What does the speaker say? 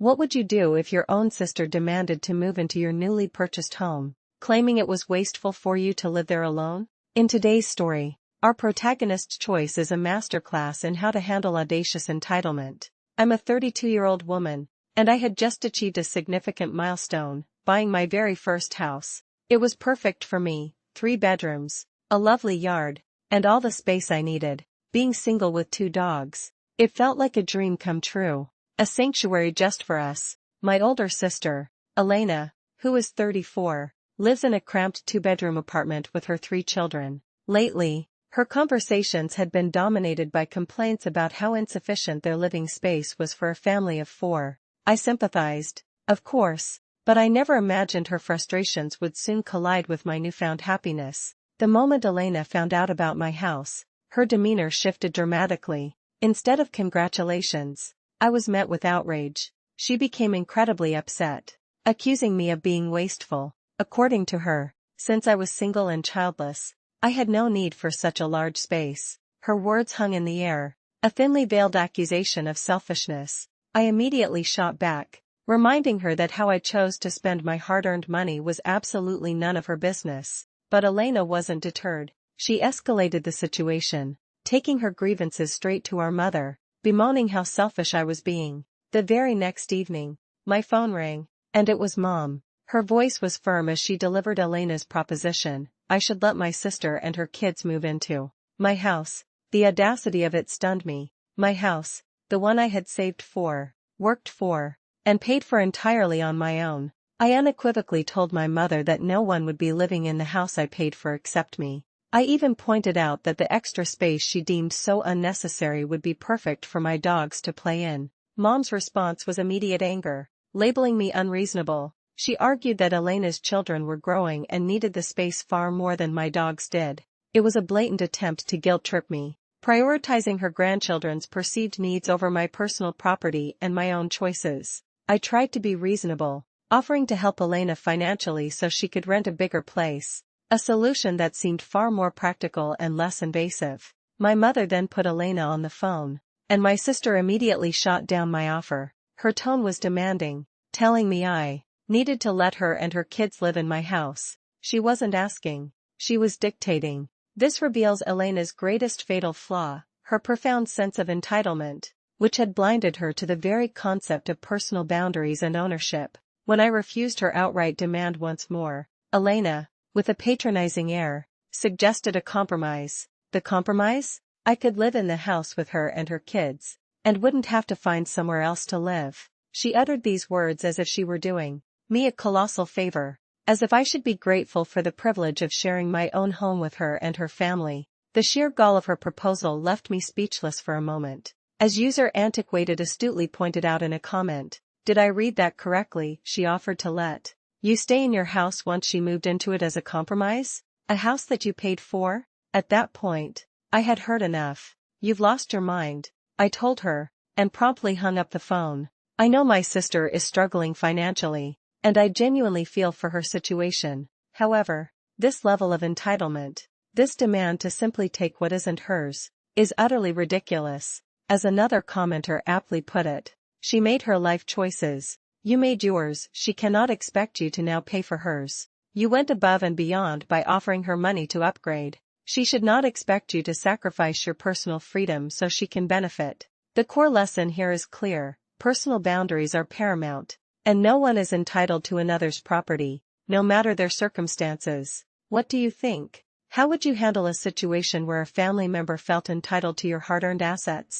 What would you do if your own sister demanded to move into your newly purchased home, claiming it was wasteful for you to live there alone? In today's story, our protagonist's choice is a masterclass in how to handle audacious entitlement. I'm a 32-year-old woman, and I had just achieved a significant milestone, buying my very first house. It was perfect for me, 3 bedrooms, a lovely yard, and all the space I needed. Being single with 2 dogs, it felt like a dream come true. A sanctuary just for us. My older sister, Elena, who is 34, lives in a cramped 2-bedroom apartment with her 3 children. Lately, her conversations had been dominated by complaints about how insufficient their living space was for a family of 4. I sympathized, of course, but I never imagined her frustrations would soon collide with my newfound happiness. The moment Elena found out about my house, her demeanor shifted dramatically. Instead of congratulations, I was met with outrage. She became incredibly upset, accusing me of being wasteful. According to her, since I was single and childless, I had no need for such a large space. Her words hung in the air, a thinly veiled accusation of selfishness. I immediately shot back, reminding her that how I chose to spend my hard-earned money was absolutely none of her business. But Elena wasn't deterred. She escalated the situation, taking her grievances straight to our mother, bemoaning how selfish I was being. The very next evening, my phone rang, and it was Mom. Her voice was firm as she delivered Elena's proposition. I should let my sister and her kids move into my house. The audacity of it stunned me. My house, the one I had saved for, worked for, and paid for entirely on my own. I unequivocally told my mother that no one would be living in the house I paid for except me. I even pointed out that the extra space she deemed so unnecessary would be perfect for my dogs to play in. Mom's response was immediate anger, labeling me unreasonable. She argued that Elena's children were growing and needed the space far more than my dogs did. It was a blatant attempt to guilt-trip me, prioritizing her grandchildren's perceived needs over my personal property and my own choices. I tried to be reasonable, offering to help Elena financially so she could rent a bigger place, a solution that seemed far more practical and less invasive. My mother then put Elena on the phone, and my sister immediately shot down my offer. Her tone was demanding, telling me I needed to let her and her kids live in my house. She wasn't asking, she was dictating. This reveals Elena's greatest fatal flaw, her profound sense of entitlement, which had blinded her to the very concept of personal boundaries and ownership. When I refused her outright demand once more, Elena, with a patronizing air, suggested a compromise. The compromise? I could live in the house with her and her kids, and wouldn't have to find somewhere else to live. She uttered these words as if she were doing me a colossal favor, as if I should be grateful for the privilege of sharing my own home with her and her family. The sheer gall of her proposal left me speechless for a moment. As user Antiquated astutely pointed out in a comment, "Did I read that correctly? She offered to let you stay in your house once she moved into it as a compromise? A house that you paid for?" At that point, I had heard enough. "You've lost your mind," I told her, and promptly hung up the phone. I know my sister is struggling financially, and I genuinely feel for her situation. However, this level of entitlement, this demand to simply take what isn't hers, is utterly ridiculous. As another commenter aptly put it, she made her life choices. You made yours. She cannot expect you to now pay for hers. You went above and beyond by offering her money to upgrade. She should not expect you to sacrifice your personal freedom so she can benefit. The core lesson here is clear. Personal boundaries are paramount, and no one is entitled to another's property, no matter their circumstances. What do you think? How would you handle a situation where a family member felt entitled to your hard-earned assets?